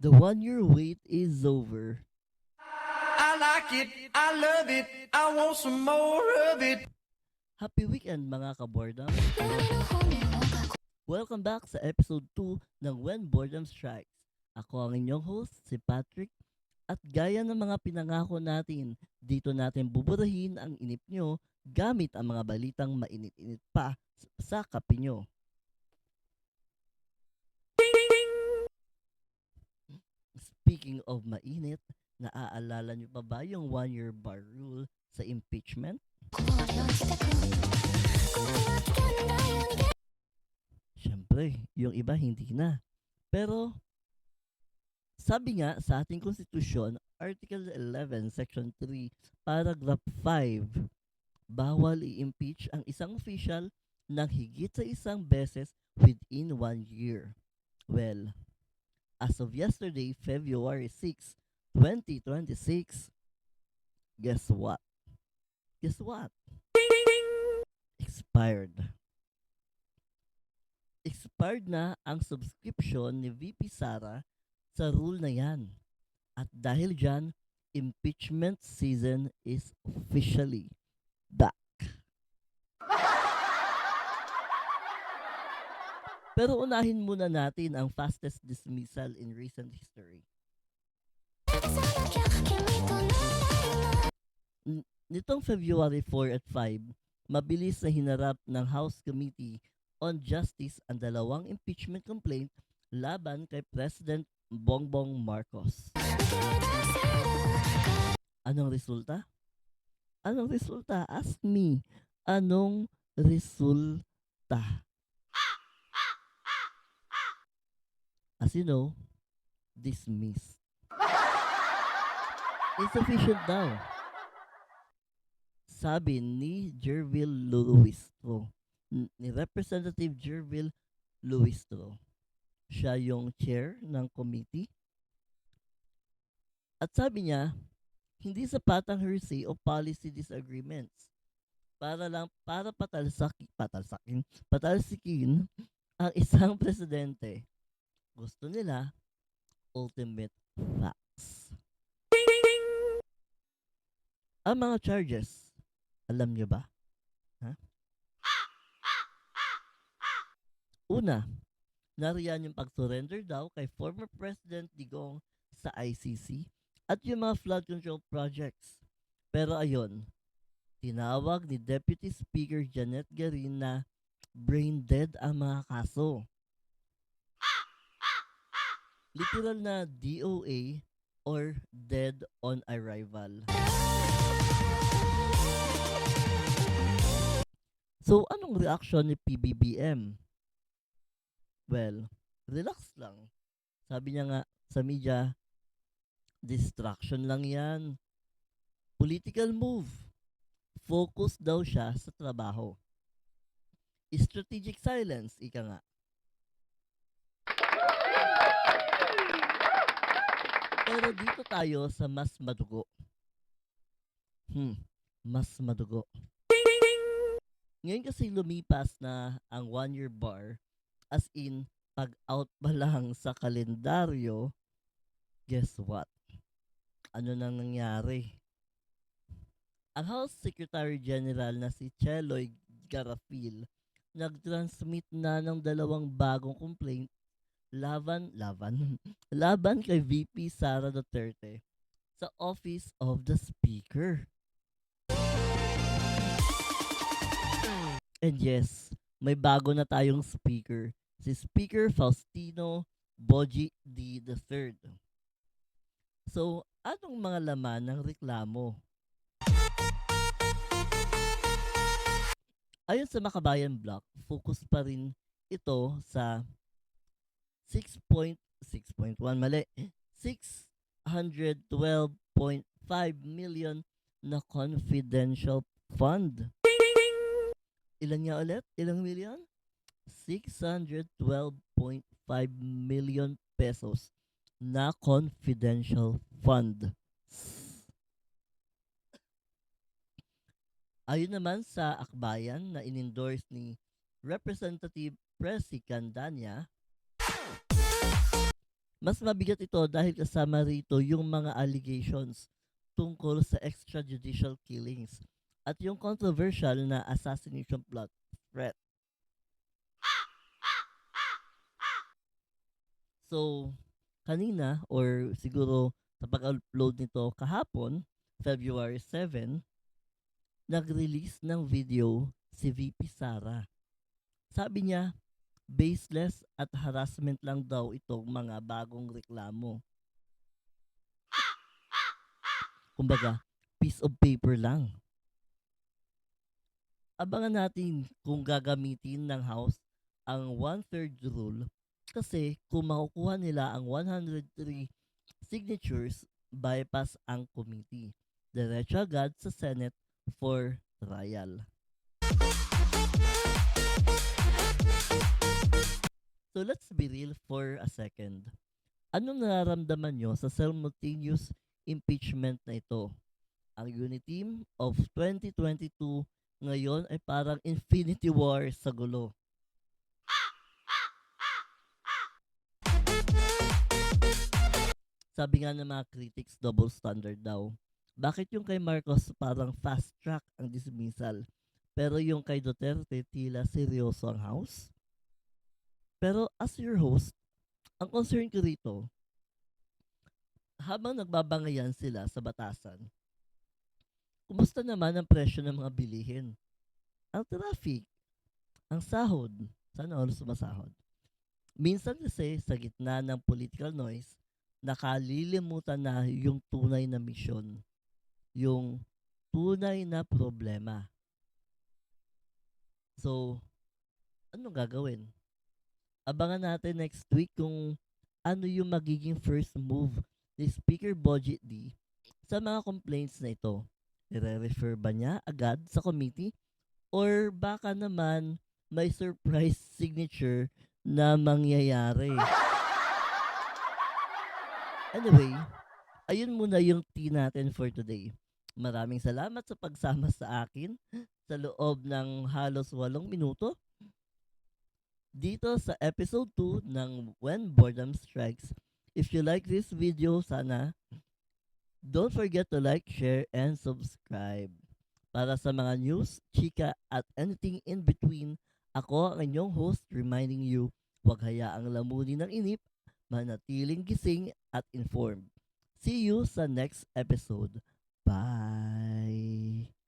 The 1 year wait is over. I like it, I love it, I want some more of it. Happy weekend mga kabordam! Welcome back sa episode 2 ng When Boredom Strikes. Ako ang inyong host, si Patrick. At gaya ng mga pinangako natin, dito natin buburahin ang inip nyo gamit ang mga balitang mainit-init pa sa kape nyo. Speaking of mainit, naaalala nyo pa ba yung 1 year bar rule sa impeachment? Siyempre, yung iba hindi na. Pero, sabi nga sa ating konstitusyon, Article 11, Section 3, Paragraph 5, bawal i-impeach ang isang official ng higit sa isang beses within 1 year. Well, as of yesterday, February 6, 2026, guess what? Guess what? Expired. Expired na ang subscription ni VP Sara sa rule na yan. At dahil dyan, impeachment season is officially back. Pero unahin muna natin ang fastest dismissal in recent history. Nitong February 4 at 5, mabilis na hinarap ng House Committee on Justice ang dalawang impeachment complaint laban kay President Bongbong Marcos. Anong resulta? Anong resulta? Ask me. Anong resulta? As you know, dismissed. Insufficient daw. Sabi ni Jervil Luistro, ni Representative Jervil Luistro. Siya yung chair ng committee. At sabi niya, hindi sapat ang hearsay o policy disagreements para patalsikin ang isang presidente. Gusto nila ultimate facts. Ang mga charges, alam niyo ba? Ha? Una, nariyan yung pag-surrender daw kay former President Digong sa ICC at yung mga flood control projects. Pero ayon, tinawag ni Deputy Speaker Janet Garin na brain dead ang mga kaso. Literal na DOA or dead on arrival. So, anong reaction ni PBBM? Well, relax lang. Sabi niya nga sa media, distraction lang yan. Political move. Focus daw siya sa trabaho. Strategic silence, ika nga. Pero dito tayo sa mas madugo. Mas madugo. Ngayon kasi lumipas na ang 1 year bar, as in, pag-out pa lang sa kalendaryo, guess what? Ano nang nangyari? Ang House Secretary General na si Cheloy Garafil nag-transmit na ng dalawang bagong complaint laban kay VP Sara Duterte sa Office of the Speaker. And yes, may bago na tayong speaker, si Speaker Faustino Boji D. III. So, anong mga laman ng reklamo? Ayon sa Makabayan Block, focus pa rin ito sa 6.1 mali, 612.5 million na confidential fund. Ilan nga ulit? Ilang million? 612.5 million pesos na confidential fund. Ayon naman sa akbayan na in-endorse ni Representative Presi Candania, Mas mabigat ito dahil kasama rito yung mga allegations tungkol sa extrajudicial killings at yung controversial na assassination plot threat. So, kanina or siguro sa pag-upload nito kahapon, February 7, nag-release ng video si VP Sara. Sabi niya, baseless at harassment lang daw itong mga bagong reklamo. Kumbaga, piece of paper lang. Abangan natin kung gagamitin ng House ang one-third rule kasi kung makukuha nila ang 103 signatures, bypass ang committee. Diretso agad sa Senate for trial. So let's be real for a second. Anong nararamdaman nyo sa simultaneous impeachment na ito? Ang Uniteam of 2022 ngayon ay parang Infinity War sa gulo. Sabi nga ng mga critics, double standard daw. Bakit yung kay Marcos parang fast track ang dismissal, pero yung kay Duterte tila seryoso ang House? Pero as your host, ang concern ko rito, habang nagbabangayan sila sa batasan, kumusta naman ang presyo ng mga bilihin? Ang traffic, ang sahod, sana all sumasahod. Minsan kasi sa gitna ng political noise, nakalilimutan na yung tunay na misyon, yung tunay na problema. So, anong gagawin? Abangan natin next week kung ano yung magiging first move ni Speaker Budget D sa mga complaints na ito. I-refer ba niya agad sa committee? Or baka naman may surprise signature na mangyayari? Anyway, ayun muna yung tea natin for today. Maraming salamat sa pagsama sa akin sa loob ng halos 8 minuto dito sa episode 2 ng When Boredom Strikes. If you like this video, sana don't forget to like, share, and subscribe. Para sa mga news, chika, at anything in between, ako ang inyong host reminding you, huwag hayaang lamunin ng inip, manatiling gising at informed. See you sa next episode. Bye!